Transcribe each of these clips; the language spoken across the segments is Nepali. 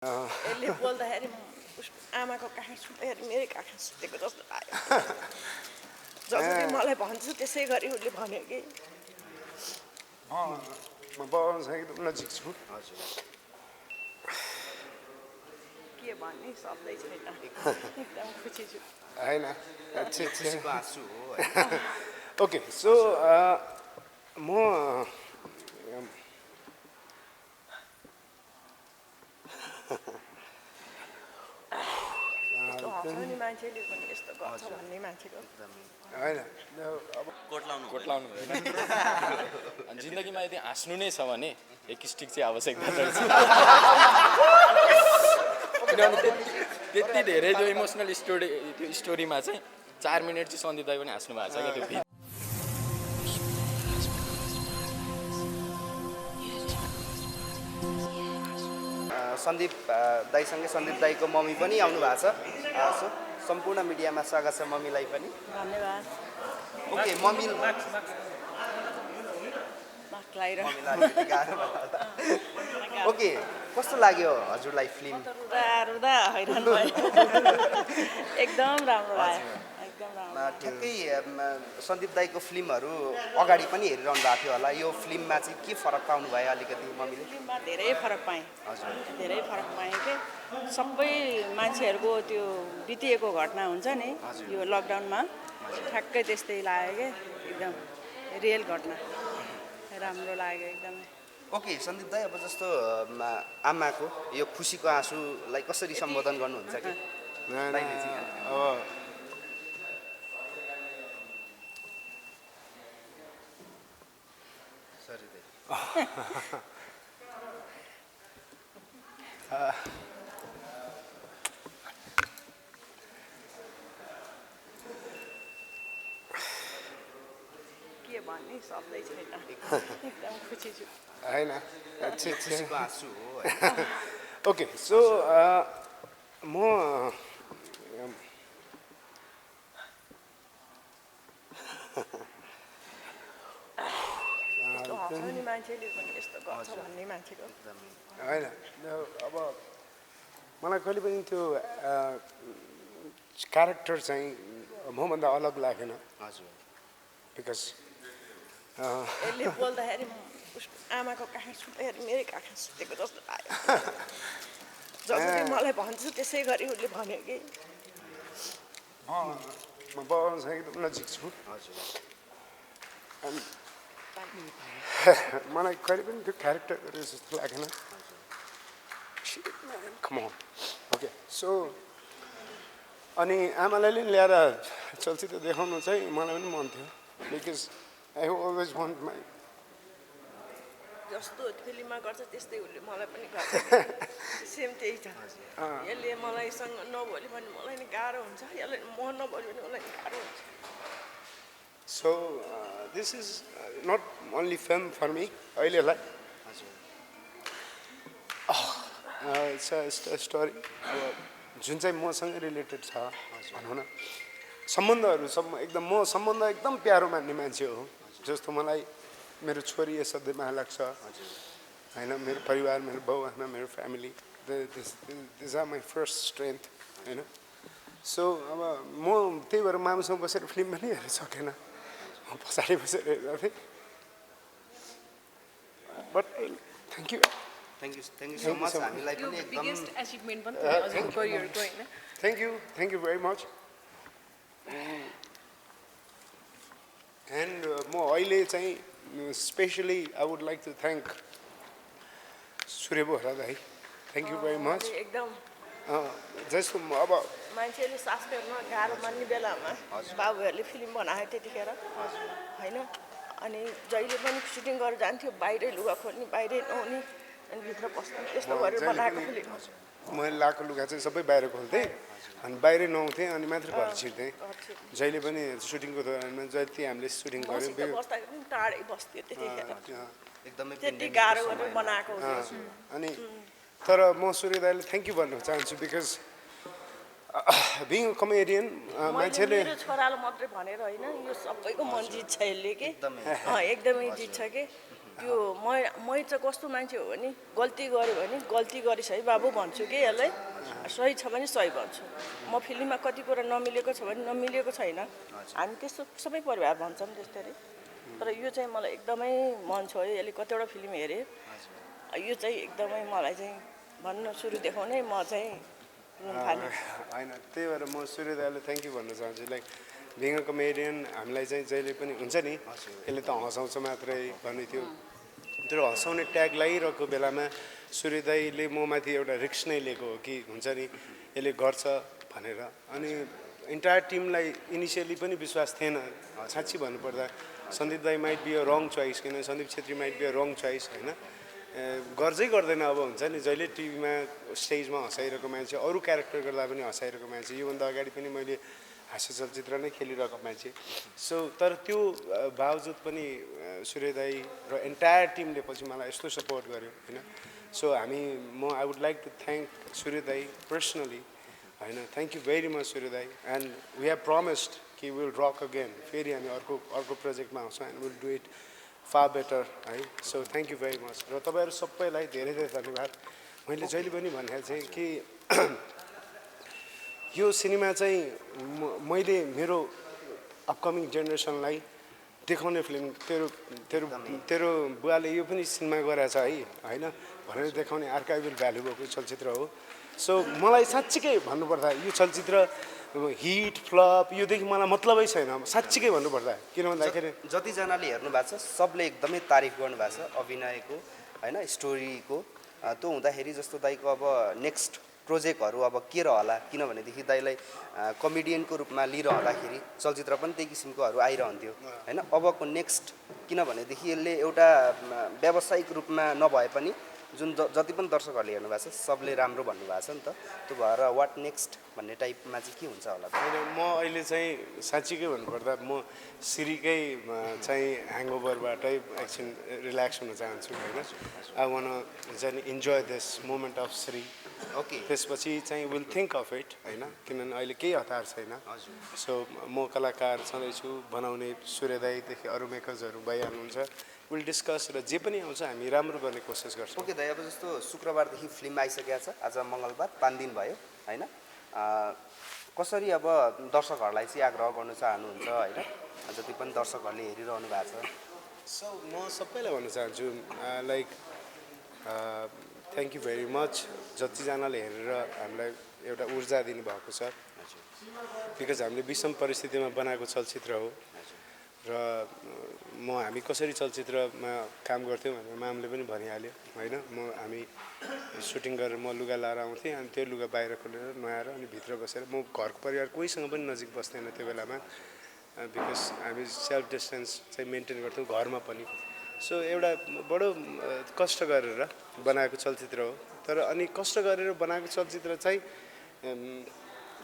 यसले बोल्दाखेरि आमाको काखा सुत्दाखेरि मेरै काखा सुतेको जस्तो लाग्यो। जसरी मलाई भन्छु त्यसै गरी उसले भन्यो कि म बाबासँग एकदम नजिक छु। हजुर के भन्ने शब्दै छैन। एकदम खुसी छु। हैन खुसीको आँसु हो ओके सो म यस्तो हँसाउने मान्छेले पनि यस्तो गर्छ भन्ने मान्छेको हैन अब कोट्लाउनु हुँदैन। जिन्दगीमा यदि हाँस्नु नै छ भने एक स्टिक चाहिँ आवश्यकता रहेछ। किनभने त्यति धेरै त्यो इमोसनल स्टोरीमा चाहिँ 4 मिनट चाहिँ सन्दीप दाइ पनि हाँस्नु भएको छ क्या त्यो सन्दीप दाईसँगै सन्दीप दाईको मम्मी पनि आउनु भएको छ। सम्पूर्ण मिडियामा स्वागत छ मम्मीलाई पनि। धन्यवाद। ओके मम्मी ओके कस्तो लाग्यो हजुरलाई फिल्म? रुदा हैरान भयो। एकदम राम्रो लाग्यो। एकदम राम्रो। ठ्याक्कै सन्दीप दाईको फिल्महरू अगाडि पनि हेरिरहनु भएको थियो होला। यो फिल्ममा चाहिँ के फरक पाउनु भयो अलिकति मम्मीले? फिल्ममा धेरै फरक पाएँ। हजुर धेरै फरक पाएँ कि सबै मान्छेहरूको त्यो बितिएको घटना हुन्छ नि यो लकडाउनमा ठ्याक्कै त्यस्तै लाग्यो कि एकदम रियल घटना राम्रो लाग्यो एकदमै। ओके सन्दीप दाई अब जस्तो आमाको यो खुसीको आँसुलाई कसरी सम्बोधन गर्नुहुन्छ कि? अब सरी दाई के भन्ने शब्दै छैन। एकदम खुसी छु। हैन खुसीको आँसु हो ओके सो म यस्तो हँसाउने मान्छेले पनि यस्तो गर्छ भन्ने मान्छेको हैन अब मलाई कहिले पनि त्यो क्यारेक्टर चाहिँ मभन्दा अलग लागेन हजुर बिकज यसले बोल्दाखेरि आमाको काखा सुत्दाखेरि मेरै काखा सुतेको जस्तो लाग्यो। जसरी मलाई भन्छु त्यसै गरी उसले भन्यो कि म बाबासँग एकदम नजिक छु। हजुर अनि मलाई कहिले पनि त्यो क्यारेक्टर गरेको जस्तो लागेन। ओके सो अनि आमालाई पनि ल्याएर चलचित्र देखाउनु चाहिँ मलाई पनि मन थियो because I always want my जस्तो फिल्ममा गर्छ त्यस्तै उसले मलाई पनि गर्छ। सेम त्यही छ। यसले मलाईसँग नबोल्यो भने मलाई नि गाह्रो हुन्छ, यसले म नबोल्यो भने मलाई गाह्रो हुन्छ। So this is not only film for me अहिलेलाई इट्स अ स्टोरी अब जुन चाहिँ मसँग रिलेटेड छ भनौँ न सम्बन्धहरू एकदम म सम्बन्ध एकदम प्यारो मान्ने मान्छे हो। जस्तो मलाई मेरो छोरी असाध्यै माया लाग्छ होइन, मेरो परिवार, मेरो बाउ आमा, मेरो family this are my first strength होइन। सो अब म त्यही भएर मामुसँग बसेर फिल्म पनि हेर्न सकेन, म पछाडि बसेर हेर्दा थिएँ। But thank you so much हामीलाई पनि एकदम thank you very much. And म अहिले चाहिँ specially I would like to thank Surya Bohara dai, thank you very much. एकदम जस्तो अब मान्छेले सास फेर्न गाह्रो मान्ने बेलामा बाबुहरूले फिल्म बनायो त्यतिखेर होइन। अनि जहिले पनि सुटिङ गरेर जान्थ्यो, बाहिरै लुगा खोल्ने, बाहिरै नुहाउने अनि भित्र बस्ने, त्यस्तो गरेर बनाएको फिल्म। मैले लगाएको लुगा चाहिँ सबै बाहिर खोल्थेँ अनि बाहिरै नुहाउँथेँ अनि मात्र घर छिर्थेँ। जहिले पनि सुटिङको दौरानमा जति हामीले सुटिङ गऱ्यौँ बस्दाखेरि पनि टाढै बस्थ्यो त्यतिखेर, एकदमै त्यति गाह्रो गरेर बनाएको। अनि तर म सूर्य दाईले थ्याङ्क यू भन्न चाहन्छु बिकज बिङ अ कमेडियन मान्छेले मेरो छोरालाई मात्रै भनेर होइन, यो सबैको मन जित्छ यसले कि एकदमै जित्छ कि त्यो मै चाहिँ कस्तो मान्छे हो भने गल्ती गऱ्यो भने गल्ती गरिस् है बाबु भन्छु कि यसलाई सही छ भने सही भन्छु म फिल्ममा कति कुरा नमिलेको छ भने नमिलेको छैन हामी त्यस्तो सबै परिवार भन्छौँ त्यस्तै तर यो चाहिँ मलाई एकदमै मन छ है यसले कतिवटा फिल्म हेरेँ यो चाहिँ एकदमै मलाई चाहिँ भन्नु सुरुदेखि नै म चाहिँ रुन थालेँ होइन त्यही भएर म सूर्य दाइलाई थ्याङ्क यू भन्न चाहन्छु लाइक बिङ अ कमेडियन हामीलाई चाहिँ जहिले पनि हुन्छ नि यसले त हँसाउँछ मात्रै भन्ने थियो त्यो हँसाउने ट्याग लगाइरहेको बेलामा सूर्य दाइले म माथि एउटा रिक्स नै लिएको हो कि हुन्छ नि यसले गर्छ भनेर अनि इन्टायर टिमलाई इनिसियली पनि विश्वास थिएन साँच्ची भन्नुपर्दा Sandeep dai might be a wrong choice किन Sandeep Chhetri might be a wrong choice होइन गर्दै गर्दैन अब हुन्छ नि जहिले टिभीमा स्टेजमा हँसाइरहेको मान्छे अरू क्यारेक्टर गर्दा पनि हँसाइरहेको मान्छे योभन्दा अगाडि पनि मैले हास्य चलचित्र नै खेलिरहेको मान्छे सो तर त्यो बावजुद पनि सूर्य दाई र एन्टायर टिमले पछि मलाई यस्तो सपोर्ट गर्यो होइन सो म I would like to thank Surya dai personally होइन thank you very much Surya dai and we have promised कि विल रक अगेन फेरि हामी अर्को प्रोजेक्टमा आउँछौँ and will do it far better है so thank you very much र तपाईँहरू सबैलाई धेरै धेरै धन्यवाद मैले जहिले पनि भनेको चाहिँ कि यो सिनेमा चाहिँ मैले मेरो अपकमिङ जेनेरेसनलाई देखाउने फिल्म तेरो बुवाले यो पनि सिनेमा गराएछ है होइन भनेर देखाउने आर्काइभल भ्यालु भएको चलचित्र हो सो मलाई साँच्चीकै भन्नुपर्दा यो चलचित्र हिट फ्लप योदेखि मलाई मतलबै छैन साँच्चीकै भन्नुपर्दा किन भन्दाखेरि जतिजनाले हेर्नु भएको छ सबले एकदमै तारिफ गर्नुभएको छ अभिनयको होइन स्टोरीको त्यो हुँदाखेरि जस्तो दाइको अब नेक्स्ट प्रोजेक्टहरू अब के रहला किनभनेदेखि दाइलाई कमेडियनको रूपमा लिइरहँदाखेरि चलचित्र पनि त्यही किसिमकोहरू आइरहन्थ्यो होइन अबको नेक्स्ट किनभनेदेखि यसले एउटा व्यावसायिक रूपमा नभए पनि जुन जति पनि दर्शकहरूले हेर्नु भएको छ सबले राम्रो भन्नुभएको छ नि त त्यो भएर वाट नेक्स्ट भन्ने टाइपमा चाहिँ के हुन्छ होला होइन म अहिले चाहिँ साँच्चीकै भन्नुपर्दा म श्रीकै चाहिँ ह्याङओभरबाटै एकछिन रिल्याक्स हुन चाहन्छु होइन आई वान हुन्छ नि enjoy this moment of Shri okay त्यसपछि चाहिँ विल थिङ्क अफ इट होइन किनभने अहिले केही हतार छैन सो म कलाकार छँदैछु बनाउने सूर्यदाईदेखि अरू मेकर्सहरू भइहाल्नुहुन्छ विल डिस्कस र जे पनि आउँछ हामी राम्रो गर्ने कोसिस गर्छौँ ओके दाइ अब जस्तो शुक्रबारदेखि फिल्म आइसकेको छ आज मङ्गलबार 5 दिन भयो होइन कसरी अब दर्शकहरूलाई चाहिँ आग्रह गर्नु चाहनुहुन्छ होइन जति पनि दर्शकहरूले हेरिरहनु भएको छ सो म सबैलाई भन्न चाहन्छु like thank you very much जतिजनाले हेरेर हामीलाई एउटा ऊर्जा दिनुभएको छ बिकज हामीले विषम परिस्थितिमा बनाएको चलचित्र हो र हामी कसरी चलचित्रमा काम गर्थ्यौँ भनेर मामले पनि भनिहाल्यो होइन हामी सुटिङ गरेर म लुगा लाएर आउँथेँ अनि त्यो लुगा बाहिर खोलेर नुहाएर अनि भित्र बसेर म घरको परिवार कोहीसँग पनि नजिक बस्दैन त्यो बेलामा बिकज हामी सेल्फ डिस्टेन्स चाहिँ मेन्टेन गर्थ्यौँ घरमा पनि सो एउटा बडो कष्ट गरेर बनाएको चलचित्र हो तर अनि कष्ट गरेर बनाएको चलचित्र चाहिँ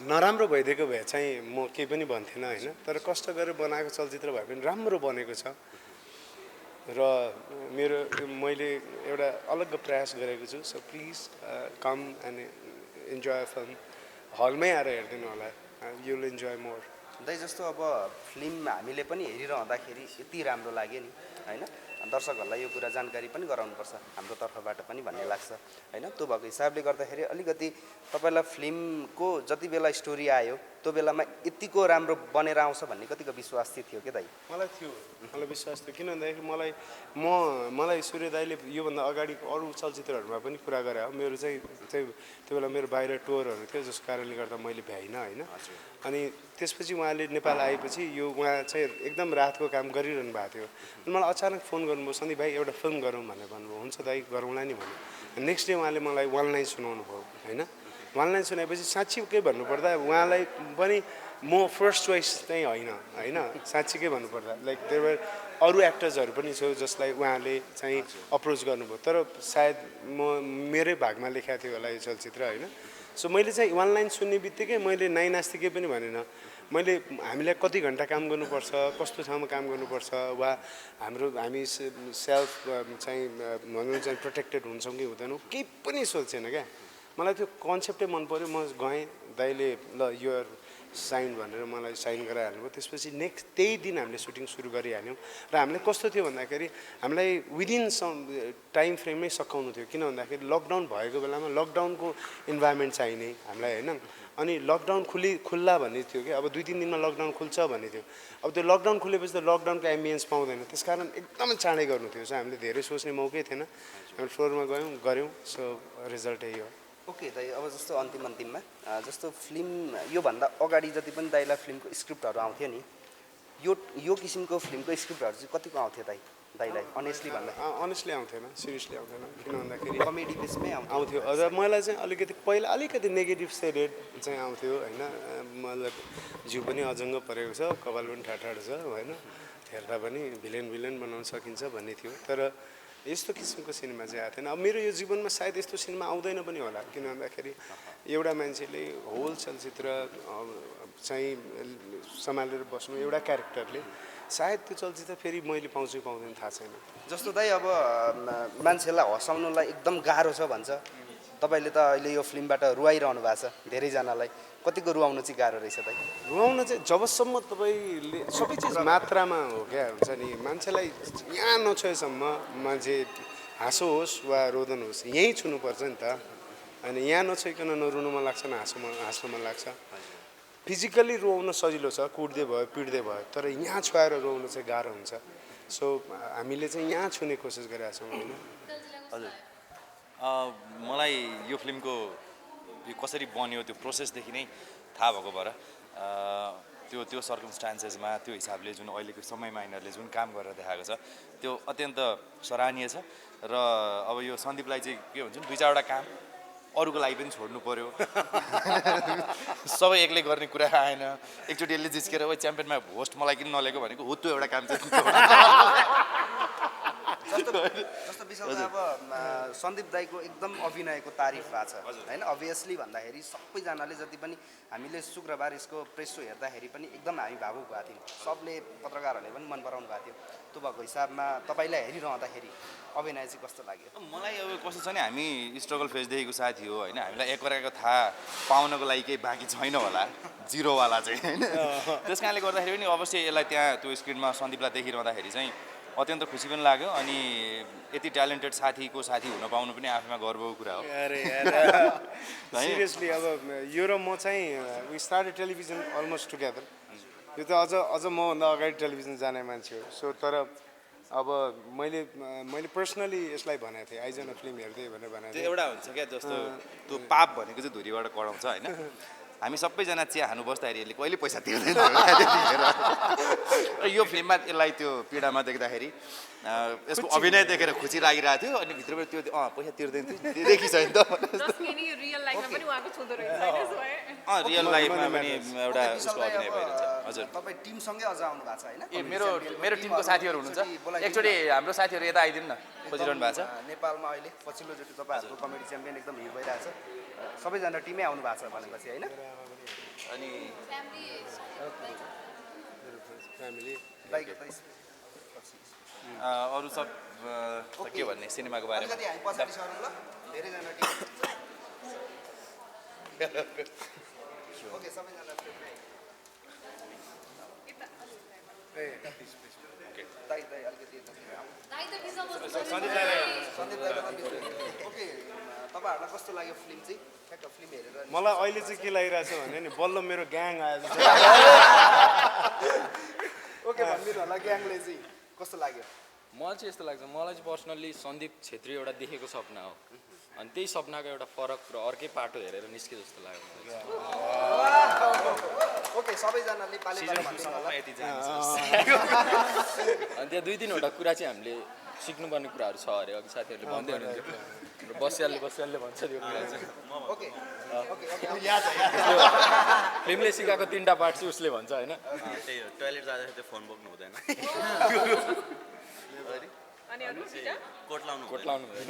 नराम्रो भइदिएको भए चाहिँ म केही पनि भन्थिनँ होइन तर कष्ट गरेर बनाएको चलचित्र भए पनि राम्रो बनेको छ र मैले एउटा अलग प्रयास गरेको छु so please come and enjoy film हलमै आएर हेरिदिनु होला यु विल इन्जोय मोर दाइ जस्तो अब फिल्म हामीले पनि हेरिरहँदाखेरि यति राम्रो लाग्यो नि होइन दर्शकहरूलाई यो कुरा जानकारी पनि गराउनुपर्छ हाम्रो तर्फबाट पनि भन्ने लाग्छ होइन त्यो भएको हिसाबले गर्दाखेरि अलिकति तपाईँलाई फिल्मको जति बेला स्टोरी आयो त्यो बेलामा यतिको राम्रो बनेर आउँछ भन्ने कतिको विश्वास थियो के दाइ मलाई विश्वास थियो किन भन्दाखेरि मलाई सूर्य दाइले योभन्दा अगाडिको अरू चलचित्रहरूमा पनि कुरा गरे हो मेरो चाहिँ त्यो बेला मेरो बाहिर टुरहरू थियो जसको कारणले गर्दा मैले भ्याइनँ होइन अनि त्यसपछि उहाँले नेपाल आएपछि उहाँ चाहिँ एकदम रातको काम गरिरहनु भएको थियो अनि मलाई अचानक फोन गर्नुभयो सन्दीप भाइ एउटा फिल्म गरौँ भनेर भन्नुभयो हुन्छ दाइ गरौँला नि भन्यो नेक्स्ट डे उहाँले मलाई वान लाइन सुनाउनु भयो होइन वान लाइन सुनाएपछि साँच्चीकै भन्नुपर्दा उहाँलाई पनि म फर्स्ट चोइस चाहिँ होइन साँच्चीकै भन्नुपर्दा लाइक देयर अरू एक्टर्सहरू पनि छ जसलाई उहाँले चाहिँ अप्रोच गर्नुभयो तर सायद मेरै भागमा लेखाएको थियो होला यो चलचित्र होइन सो मैले चाहिँ वान लाइन सुन्ने बित्तिकै मैले नाइ नास्तिकै पनि भनेन हामीलाई कति घन्टा काम गर्नुपर्छ कस्तो ठाउँमा काम गर्नुपर्छ वा हामी सेल्फ चाहिँ भनौँ चाहिँ प्रोटेक्टेड हुन्छौँ कि हुँदैनौँ केही पनि सोचेन क्या मलाई त्यो कन्सेप्टै मन पऱ्यो म गएँ दाइले ल यो साइन भनेर मलाई साइन गराइहाल्नुभयो। त्यसपछि नेक्स्ट त्यही दिन हामीले सुटिङ सुरु गरिहाल्यौँ र हामीले कस्तो थियो भन्दाखेरि हामीलाई विदिन सम टाइम फ्रेममै सकाउनु थियो। किन भन्दाखेरि लकडाउन भएको बेलामा लकडाउनको इन्भाइरोमेन्ट चाहिने हामीलाई होइन। अनि लकडाउन खुल्ला भन्ने थियो कि अब 2-3 दिनमा लकडाउन खुल्छ भन्ने थियो। अब त्यो लकडाउन खुलेपछि त लकडाउनको एम्बियन्स पाउँदैन, त्यसकारण एकदमै चाँडै गर्नु थियो। सो हामीले धेरै सोच्ने मौकै थिएन, हामी फ्लोरमा गऱ्यौँ। सो रिजल्ट यही हो। ओके दाइ, अब जस्तो अन्तिममा जस्तो फिल्म योभन्दा अगाडि जति पनि दाइलाई फिल्मको स्क्रिप्टहरू आउँथ्यो नि, यो किसिमको फिल्मको स्क्रिप्टहरू चाहिँ कतिको आउँथ्यो दाइलाई अनेस्टली भन्दा? अनेस्टली आउँथेन, सिरियसली आउँथेन। किन भन्दाखेरि कमेडी बेसमै आउँथ्यो। अझ मलाई चाहिँ अलिकति पहिला अलिकति नेगेटिभ सेडेड चाहिँ आउँथ्यो होइन। मतलब जिउ पनि अजङ्ग परेको छ, कपाल पनि ठाठाड छ होइन, हेर्दा पनि भिलेन बनाउन सकिन्छ भन्ने थियो। तर यस्तो किसिमको सिनेमा चाहिँ आएको थिएन। अब मेरो यो जीवनमा सायद यस्तो सिनेमा आउँदैन पनि होला। किन भन्दाखेरि एउटा मान्छेले होल चलचित्र चाहिँ सम्हालेर बस्नु एउटा क्यारेक्टरले, सायद त्यो चलचित्र फेरि मैले पाउँछु पाउँदैन थाहा छैन। जस्तो दाइ अब मान्छेलाई हँसाउनुलाई एकदम गाह्रो छ भन्छ, तपाईँले त अहिले यो फिल्मबाट रुवाइरहनु भएको छ धेरैजनालाई, कतिको रुवाउनु चाहिँ गाह्रो रहेछ दाइ? रुवाउन चाहिँ जबसम्म तपाईँले सबै चिज मात्रामा हो क्या, हुन्छ नि। मान्छेलाई यहाँ नछोएसम्म मान्छे हाँसोस् वा रोदन होस् यहीँ छुनुपर्छ नि त। अनि यहाँ नछोइकन नरुनु मन लाग्छ, न हाँस्नु मन लाग्छ। फिजिकल्ली रुवाउन सजिलो छ, कुट्दै भयो पिट्दै भयो, तर यहाँ छोएर रुवाउन चाहिँ गाह्रो हुन्छ। सो हामीले चाहिँ यहाँ छुने कोसिस गरिरहेको छौँ होइन। हजुर, मलाई यो फिल्मको यो कसरी बन्यो त्यो प्रोसेसदेखि नै थाहा भएको भएर त्यो सर्कमस्टान्सेसमा त्यो हिसाबले जुन अहिलेको समयमा यिनीहरूले जुन काम गरेर देखाएको छ त्यो अत्यन्त सराहनीय छ। र अब यो सन्दीपलाई चाहिँ के हुन्छ नि, 2-4वटा काम अरूको लागि पनि छोड्नु पर्यो, सबै एक्लै गर्ने कुरा आएन। एकचोटि यसले जिस्केर ओ च्याम्पियनमा होस्ट मलाई किन नलिएको भनेको हो, त्यो एउटा काम चाहिँ जस्तो विषयमा अब सन्दीप दाइको एकदम अभिनयको तारिफ भएको छ होइन। अभियसली भन्दाखेरि सबैजनाले जति पनि हामीले शुक्रबार यसको प्रेस सो हेर्दाखेरि पनि एकदम हामी भावुक भएको थियौँ, सबले पत्रकारहरूले पनि मन पराउनु भएको थियो। त्यो भएको हिसाबमा तपाईँलाई हेरिरहँदाखेरि अभिनय चाहिँ कस्तो लाग्यो? मलाई अब कस्तो छ नि, हामी स्ट्रगल फेजदेखिको साथी हो होइन, हामीलाई एकअर्काको थाहा पाउनको लागि केही बाँकी छैन होला, जिरोवाला चाहिँ होइन। त्यस कारणले गर्दाखेरि पनि अवश्य यसलाई त्यहाँ त्यो स्क्रिनमा सन्दीपलाई देखिरहँदाखेरि चाहिँ अत्यन्त खुसी पनि लाग्यो। अनि यति ट्यालेन्टेड साथीको साथी हुन पाउनु पनि आफैमा गर्वको कुरा हो। अरे सिरियसली अब यो र म चाहिँ we started television almost together. यो त अझ मभन्दा अगाडि टेलिभिजन जाने मान्छे हो। सो तर अब मैले पर्सनली यसलाई भनेको थिएँ आइजन फिल्म हेर्दै भनेर भनेको त्यो थिएँ। एउटा हुन्छ क्या, जस्तो त्यो पाप भनेको चाहिँ धुरीबाट कराउँछ होइन। हामी सबैजना चिया खानु बस्दाखेरि यसले कहिले पैसा तिर्दैन त्यतिखेर। र यो फिल्ममा यसलाई त्यो पीडामा देख्दाखेरि यसको अभिनय देखेर खुसी लागिरहेको थियो। अनि भित्रबाट त्यो पैसा तिर्दैन थियो देखिन्छ नि त। रियल लाइफमा पनि एउटा उसको अभिनय भइरहेछ। हजुर, तपाईँ टिमसँगै अझ आउनु भएको छ होइन? ए मेरो टिमको साथीहरू हुनुहुन्छ, एकचोटि हाम्रो साथीहरू यता आइदिनु न, खोजिरहनु भएको छ। नेपालमा अहिले पछिल्लोचोटि तपाईँहरूको कमेडी च्याम्पियन एकदम हिट भइरहेछ, सबैजना टिमै आउनु भएको छ भनेपछि होइन? अनि अरू सब के भन्ने सिनेमाको बारेमा अलिकति हामी पछाडि सरौँ ल, धेरैजना टिम। ओके, सबैजना दाइ अलिकति सन्दीप दाइ ओके, तपाईँहरूलाई कस्तो लाग्यो फिल्म चाहिँ? ठ्याक्क फिल्म हेरेर मलाई अहिले चाहिँ के लागिरहेछ भने नि बल्ल मेरो ग्याङ आयो। ओके भनिदिनु होला, ग्याङले चाहिँ कस्तो लाग्यो? मलाई चाहिँ यस्तो लाग्छ, मलाई चाहिँ पर्सनल्ली सन्दीप छेत्री एउटा देखेको सपना हो। अनि त्यही सपनाको एउटा फरक र अर्कै पाटो हेरेर निस्के जस्तो लाग्यो मलाई। ओके, सबैजनाले पाले भनिदिनु होला। अनि त्यहाँ 2-3वटा कुरा चाहिँ हामीले सिक्नुपर्ने कुराहरू छ अरे, अघि साथीहरूले भन्दै हुनुहुन्थ्यो। बसियालले भन्छ त्यो कुरा चाहिँ। ओके ओके ओके, फिल्मले सिकाएको 3टा पार्ट चाहिँ उसले भन्छ होइन। त्यही हो, टोइलेट जाँदाखेरि चाहिँ फोन बोक्नु हुँदैन, कोट लाउनु हुँदैन।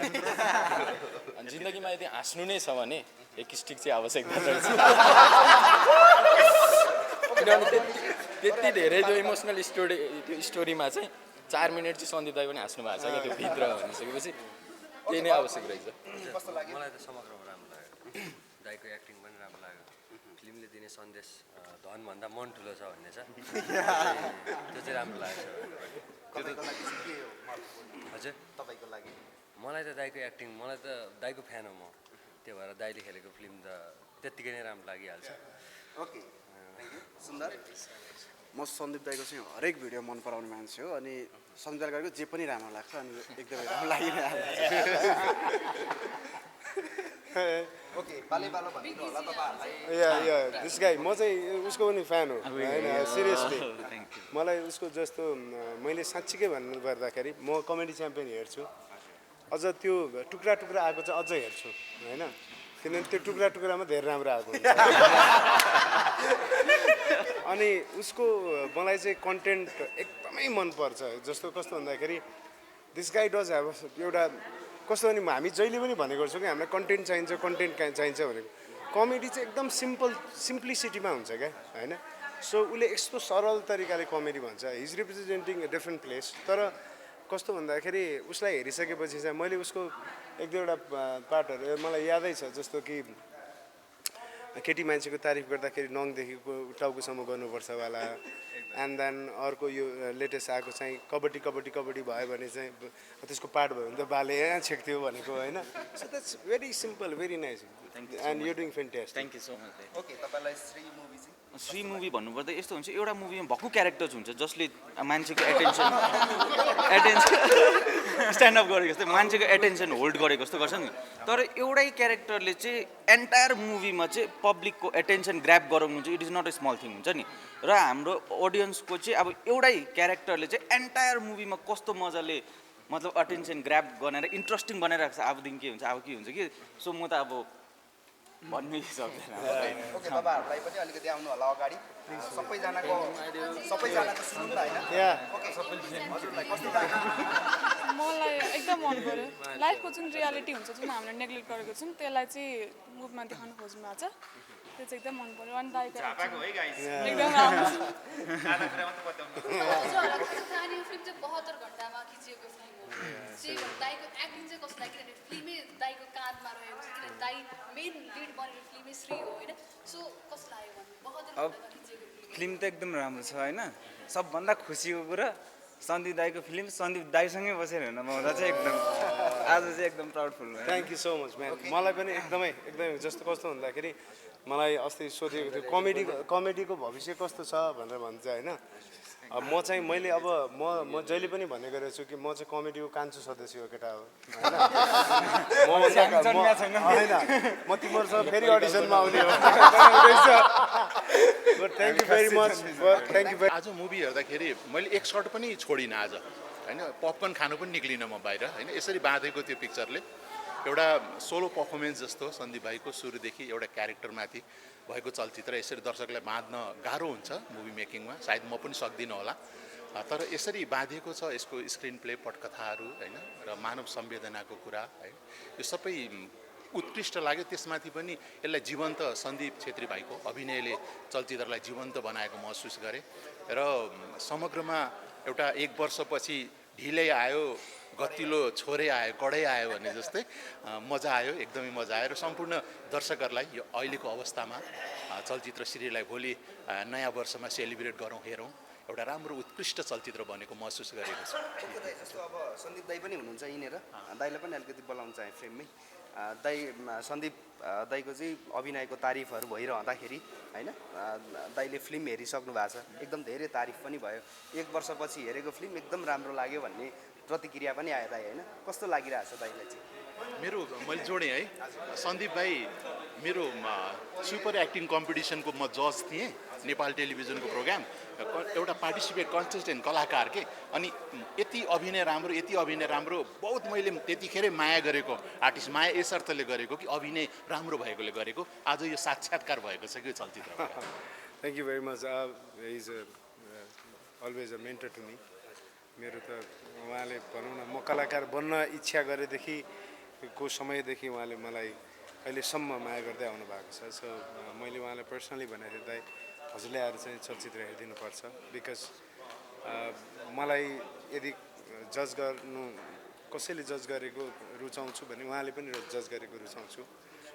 अनि जिन्दगीमा यदि हाँस्नु नै छ भने एक स्टिक चाहिँ आवश्यक पर्छ। किनभने त्यति धेरै जो इमोसनल स्टोरीमा चाहिँ 4 मिनट चाहिँ सन्दीप दाइ पनि हाँस्नु भएको छ क्या त्यो भित्र भनिसकेपछि त्यही नै आवश्यक रहेछ। कस्तो लाग्यो? मलाई त समग्रमा राम्रो लाग्यो, दाइको एक्टिङ पनि राम्रो लाग्यो, फिल्मले दिने सन्देश धनभन्दा मन ठुलो छ भन्ने छ त्यो चाहिँ राम्रो लाग्छ तपाईँको लागि चाहिँ के हो महत्त्वपूर्ण? हजुर तपाईँको लागि मलाई त दाइको एक्टिङ मलाई त दाइको फ्यान हो म त्यो भएर दाइले खेलेको फिल्म त त्यत्तिकै नै राम्रो लागिहाल्छ ओके सुन्दर म सन्दीप दाईको चाहिँ हरेक भिडियो मन पराउने मान्छे हो अनि सन्दीप दाईको जे पनि राम्रो लाग्छ अनि एकदमै राम्रो लागिरहेको ओके पाले पालो भन्नु होला तपाईँहरूलाई या दिस गाई म चाहिँ उसको पनि फ्यान हो होइन सिरियसली मलाई उसको जस्तो मैले साँच्चीकै भन्नु पर्दाखेरि म कमेडी च्याम्पियन हेर्छु अझ त्यो टुक्रा टुक्रा आएको चाहिँ अझ हेर्छु होइन किनभने त्यो टुक्रा टुक्रामा धेरै राम्रो आएको हुन्छ अनि उसको मलाई चाहिँ कन्टेन्ट एकदमै मनपर्छ जस्तो कस्तो भन्दाखेरि दिस गाई डज हेभ एउटा कस्तो भने हामी जहिले पनि भनेको गर्छौँ कि हामीलाई कन्टेन्ट चाहिन्छ भनेको कमेडी चाहिँ एकदम सिम्प्लिसिटीमा हुन्छ क्या होइन सो उसले यस्तो सरल तरिकाले कमेडी भन्छ हिज रिप्रेजेन्टिङ अ डिफ्रेन्ट प्लेस तर कस्तो भन्दाखेरि उसलाई हेरिसकेपछि चाहिँ मैले उसको एक दुईवटा पार्टहरू मलाई यादै छ जस्तो कि केटी मान्छेको तारिफ गर्दाखेरि नङदेखिको टाउकोसम्म गर्नुपर्छ वाला एन्ड देन अर्को यो लेटेस्ट आएको चाहिँ कबड्डी कबड्डी कबड्डी भयो भने चाहिँ त्यसको पार्ट भयो भने त बाले यहाँ छेक्थ्यो भनेको होइन so that's very simple very nice and you doing fantastic thank you so much okay तपाईँलाई श्री मुभी चाहिँ श्री मुभी भन्नुपर्दा यस्तो हुन्छ एउटा मुभीमा भक्कु क्यारेक्टर्स हुन्छ जसले मान्छेको एटेन्सन स्ट्यान्डअप गरेको जस्तै मान्छेको एटेन्सन होल्ड गरेको जस्तो गर्छ नि तर एउटै क्यारेक्टरले चाहिँ एन्टायर मुभीमा चाहिँ पब्लिकको एटेन्सन ग्र्याब गराउनु चाहिँ it is not a small thing हुन्छ नि र हाम्रो अडियन्सको चाहिँ अब एउटै क्यारेक्टरले चाहिँ एन्टायर मुभीमा कस्तो मजाले मतलब अटेन्सन ग्र्याब गरेर इन्ट्रेस्टिङ बनाइरहेको छ अबदेखि के हुन्छ अब के हुन्छ कि सो म त अब भन्नै सक्दैन ओके तपाईँहरूलाई पनि अलिकति आउनु होला अगाडि सबैजनाको सुनौँ न होइन ओके हजुरलाई कस्तो लाग्यो मलाई एकदम मन पर्यो लाइफको जुन रियालिटी हुन्छ जुन हामीले नेग्लेक्ट गरेको छौँ त्यसलाई चाहिँ मुभमा देखाउनु खोज्नु भएको छ त्यो चाहिँ एकदम मन पर्यो अनि दाइको एकदम राम्रो कहानी फिल्म चाहिँ 72 घन्टामा खिचिएको फिल्म हो चाहिँ दाइको एक्टिङ चाहिँ कस्तो लाग्यो किनभने फिल्मै दाइको काँधमा रहेको छ किनभने दाइ मेन लिड बनेको फिल्मै श्री हो होइन सो कस्तो लाग्यो भन्नु 72 घन्टामा खिचिएको फिल्म त एकदम राम्रो छ होइन सबभन्दा खुसीको कुरा सन्दीप दाईको फिल्म सन्दीप दाईसँगै बसेर हेर्न पाउँदा चाहिँ एकदम आज चाहिँ एकदम प्राउडफुल भयो thank you so much ma'am मलाई पनि एकदमै जस्तो कस्तो भन्दाखेरि मलाई अस्ति सोधेको थियो कमेडीको भविष्य कस्तो छ भनेर भन्छ होइन म चाहिँ मैले अब म जहिले पनि भन्ने गरेको छु कि म चाहिँ कमेडीको कान्छो सदस्य हो केटा हो होइन म तिमीहरूसँग फेरि अडिसनमा आउने हो thank you very much thank you आज मुभी हेर्दाखेरि मैले एक सर्ट पनि छोडिनँ आज होइन पपकर्न खानु पनि निक्लिनँ म बाहिर होइन यसरी बाँधेको त्यो पिक्चरले एउटा सोलो पर्फर्मेन्स जस्तो सन्दीप भाइको सुरुदेखि एउटा क्यारेक्टरमाथि भएको चलचित्र यसरी दर्शकलाई बाँध्न गाह्रो हुन्छ मुभी मेकिङमा सायद म पनि सक्दिनँ होला तर यसरी बाँधिएको छ यसको स्क्रिन प्ले पटकथाहरू होइन र मानव संवेदनाको कुरा है यो सबै उत्कृष्ट लाग्यो त्यसमाथि पनि यसलाई जीवन्त सन्दीप छेत्री भाइको अभिनयले चलचित्रलाई जीवन्त बनाएको महसुस गरेँ र समग्रमा एउटा 1 वर्षपछि ढिलै आयो गतिलो छोरे आयो कडै आयो भन्ने जस्तै मजा आयो एकदमै मजा आयो र सम्पूर्ण दर्शकहरूलाई यो अहिलेको अवस्थामा चलचित्र श्रीलाई भोलि नयाँ वर्षमा सेलिब्रेट गरौँ हेरौँ एउटा राम्रो उत्कृष्ट चलचित्र बनेको महसुस गरेको छु जस्तो अब सन्दीप दाई पनि हुनुहुन्छ यिनीहरू दाईलाई पनि अलिकति बोलाउन चाहे फ्रेममै दाई सन्दीप दाईको चाहिँ अभिनयको तारिफहरू भइरहँदाखेरि होइन दाईले फिल्म हेरिसक्नु भएको छ एकदम धेरै तारिफ पनि भयो 1 वर्षपछि हेरेको फिल्म एकदम राम्रो लाग्यो भन्ने प्रतिक्रिया पनि आयो दाई होइन कस्तो लागिरहेको छ दाईलाई चाहिँ मेरो मैले जोडेँ है सन्दीप भाइ मेरो सुपर एक्टिङ कम्पिटिसनको म जज थिएँ नेपाल टेलिभिजनको प्रोग्राम एउटा पार्टिसिपेट कन्टेस्टेन्ट कलाकार के अनि यति अभिनय राम्रो बहुत मैले त्यतिखेरै माया गरेको आर्टिस्ट माया यस अर्थले गरेको कि अभिनय राम्रो भएकोले गरेको आज यो साक्षात्कार भएको छ कि यो चलचित्रमा thank you very much is always a mentor to me मेरो त उहाँले भनौँ न म कलाकार बन्न इच्छा गरेदेखिको समयदेखि उहाँले मलाई अहिलेसम्म माया गर्दै आउनु भएको छ सो मैले उहाँलाई पर्सनली भनेको थिएँ दाइ हजुरले आएर चाहिँ चलचित्र हेरिदिनुपर्छ बिकज मलाई यदि जज गर्नु कसैले जज गरेको रुचाउँछु भने उहाँले पनि जज गरेको रुचाउँछु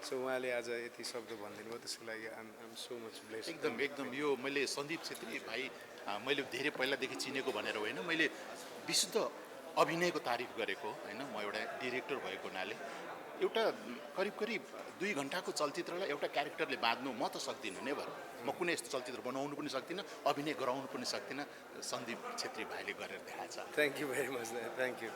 सो उहाँले आज यति शब्द भनिदिनु भयो त्यसको लागि आइएम सो मच ब्लेस्ड एकदम यो मैले सन्दीप छेत्री भाइ मैले धेरै पहिलादेखि चिनेको भनेर होइन, मैले विशुद्ध अभिनयको तारिफ गरेको होइन। म एउटा डिरेक्टर भएको हुनाले एउटा करिब 2 घन्टाको चलचित्रलाई एउटा क्यारेक्टरले बाँध्नु म त सक्दिनँ नेभर। म कुनै यस्तो चलचित्र बनाउनु पनि सक्दिनँ, अभिनय गराउनु पनि सक्दिनँ। सन्दीप छेत्री भाइले गरेर देखाएको छ। Thank you very much, thank you.